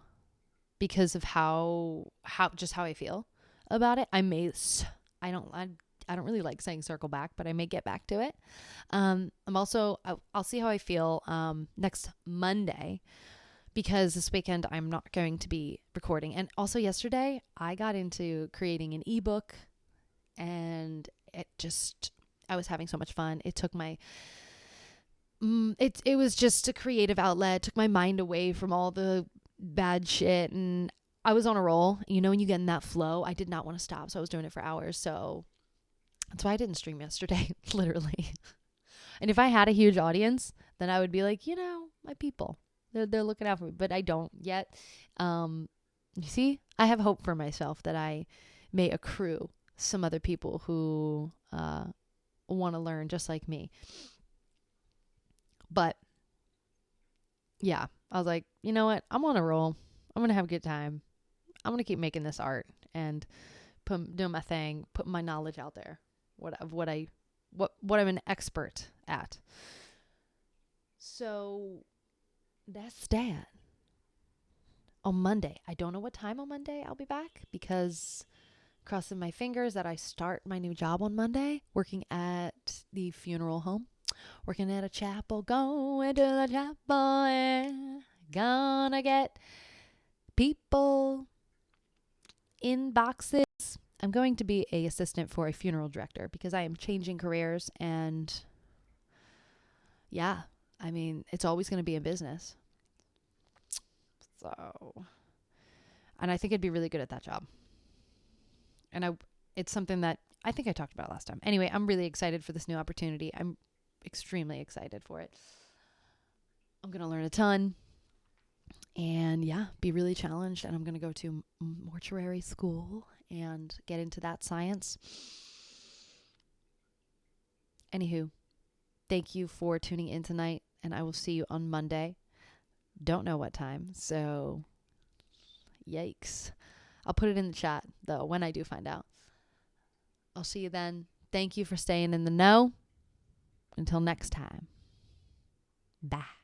because of how I feel about it. I don't really like saying circle back, but I may get back to it. I'll see how I feel next Monday because this weekend I'm not going to be recording. And also yesterday I got into creating an ebook and I was having so much fun. It took it was just a creative outlet. It took my mind away from all the bad shit and I was on a roll. When you get in that flow, I did not want to stop. So I was doing it for hours. So that's why I didn't stream yesterday, literally. And if I had a huge audience, then I would be like, my people, they're looking out for me, but I don't yet. You see, I have hope for myself that I may accrue some other people who want to learn just like me. But yeah, I was like, you know what? I'm on a roll. I'm going to have a good time. I'm going to keep making this art and doing my thing, putting my knowledge out there, what I'm an expert at. So that's that. On Monday, I don't know what time on Monday I'll be back, because crossing my fingers that I start my new job on Monday, working at the funeral home, working at a chapel, going to the chapel, and gonna get people in boxes. I'm going to be a assistant for a funeral director because I am changing careers, and yeah, I mean, it's always going to be in business. So, and I think I'd be really good at that job. And it's something that I think I talked about last time. Anyway, I'm really excited for this new opportunity. I'm extremely excited for it. I'm going to learn a ton and be really challenged. And I'm going to go to mortuary school and get into that science. Anywho, thank you for tuning in tonight, and I will see you on Monday. Don't know what time, so yikes. I'll put it in the chat, though, when I do find out. I'll see you then. Thank you for staying in the know. Until next time. Bye.